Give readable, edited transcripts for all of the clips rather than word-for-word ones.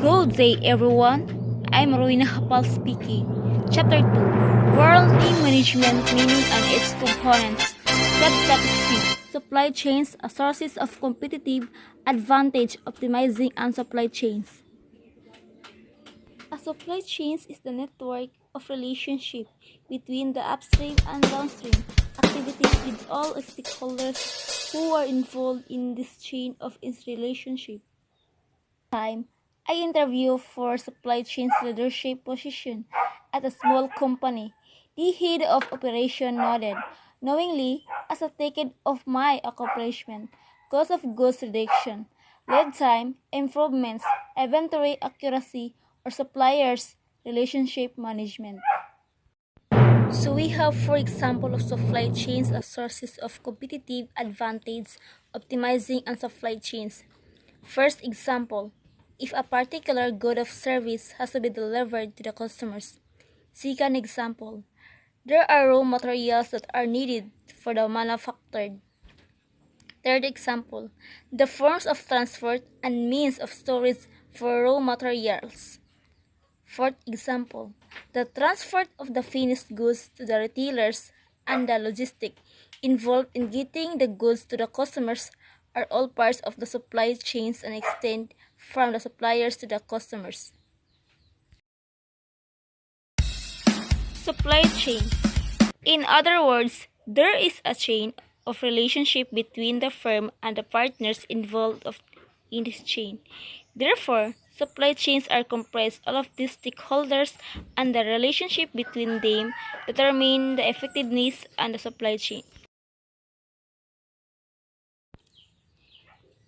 Good day everyone, I'm Rowena Hapal speaking. Chapter 2, World Team Management Meaning and its Components. Subtopic C, Supply Chains, a Sources of Competitive Advantage, Optimizing and Supply Chains. A supply chain is the network of relationship between the upstream and downstream activities with all stakeholders who are involved in this chain of relationship. I interviewed for supply chain leadership position at a small company. The head of operation nodded knowingly as a ticket of my accomplishment, cost of goods reduction, lead time improvements, inventory accuracy, or suppliers relationship management. So we have, for example, of supply chains as sources of competitive advantage, optimizing and supply chains. First example, if a particular good of service has to be delivered to the customers. Second example, there are raw materials that are needed for the manufactured. Third example, the forms of transport and means of storage for raw materials. Fourth example, the transport of the finished goods to the retailers and the logistics involved in getting the goods to the customers are all parts of the supply chains and extend from the suppliers to the customers. Supply chain. In other words, there is a chain of relationship between the firm and the partners involved in this chain. Therefore, supply chains are comprised all of these stakeholders, and the relationship between them determine the effectiveness and the supply chain.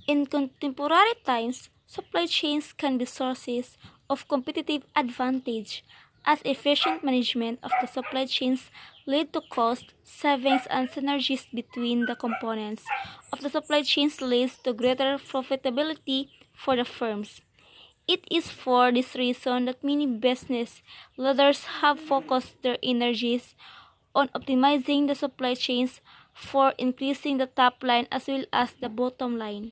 In contemporary times, supply chains can be sources of competitive advantage, as efficient management of the supply chains lead to cost savings and synergies between the components of the supply chains leads to greater profitability for the firms. It is for this reason that many business leaders have focused their energies on optimizing the supply chains for increasing the top line as well as the bottom line.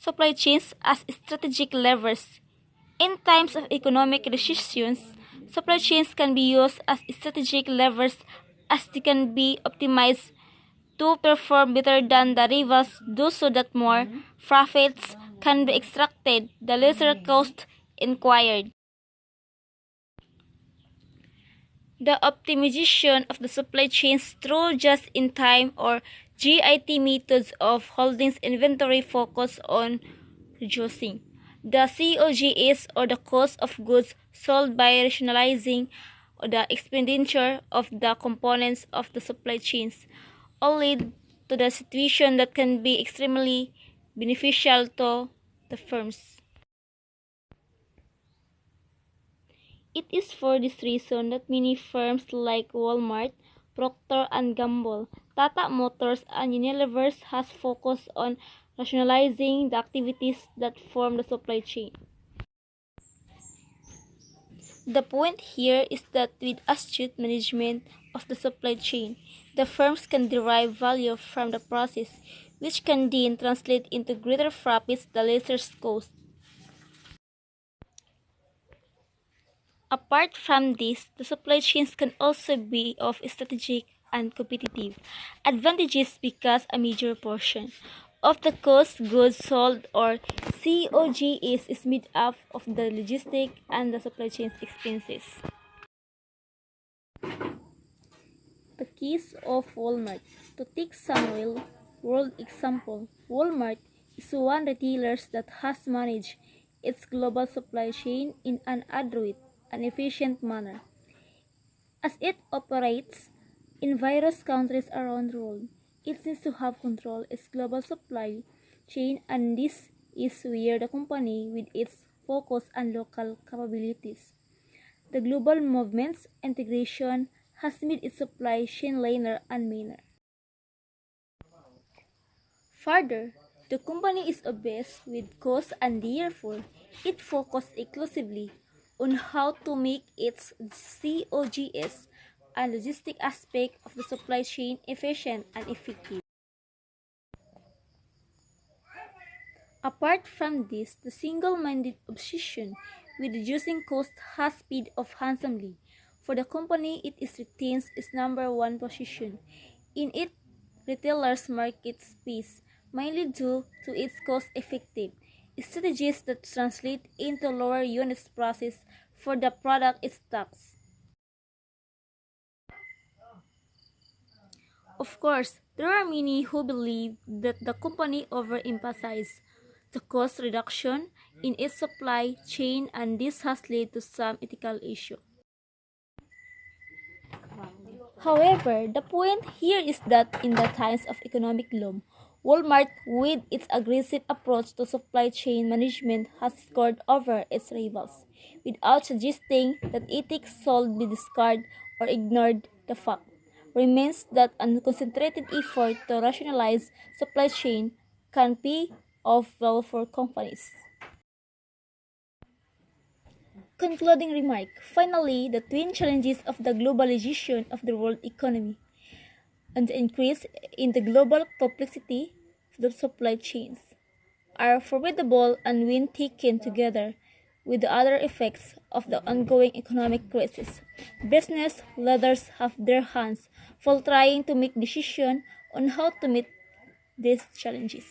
Supply chains as strategic levers. In times of economic recessions, supply chains can be used as strategic levers as they can be optimized to perform better than the rivals do so that more profits can be extracted, the lesser cost inquired. The optimization of the supply chains through just-in-time or JIT methods of holdings inventory focus on reducing the COGS or the cost of goods sold by rationalizing the expenditure of the components of the supply chains, all lead to the situation that can be extremely beneficial to the firms. It is for this reason that many firms like Walmart, Procter & Gamble, Tata Motors, and Unilever has focused on rationalizing the activities that form the supply chain. The point here is that with astute management of the supply chain, the firms can derive value from the process, which can then translate into greater profits the lesser cost. Apart from this, the supply chains can also be of strategic and competitive advantages because a major portion of the cost goods sold or COGS is made up of the logistic and the supply chain expenses. The case of Walmart. To take some real world example, Walmart is one retailer that has managed its global supply chain in an adroit and efficient manner. As it operates in various countries around the world, it needs to have control its global supply chain, and this is where the company, with its focus on local capabilities, the global movements integration has made its supply chain leaner and meaner. Further, the company is obsessed with cost and therefore it focuses exclusively on how to make its COGS and logistic aspect of the supply chain efficient and effective. Apart from this, the single-minded obsession with reducing costs has paid off handsomely. For the company, it is retains its number one position in its retailers' market space, mainly due to its cost-effective strategies that translate into lower units prices for the product it stocks. Of course, there are many who believe that the company overemphasized the cost reduction in its supply chain, and this has led to some ethical issues. However, the point here is that in the times of economic gloom, Walmart, with its aggressive approach to supply chain management, has scored over its rivals. Without suggesting that ethics should be discarded or ignored, the fact remains that a concentrated effort to rationalize supply chain can pay off well for companies. Concluding remark. Finally, the twin challenges of the globalization of the world economy and the increase in the global complexity of the supply chains are formidable, and when taken together with the other effects of the ongoing economic crisis, business leaders have their hands full trying to make decisions on how to meet these challenges.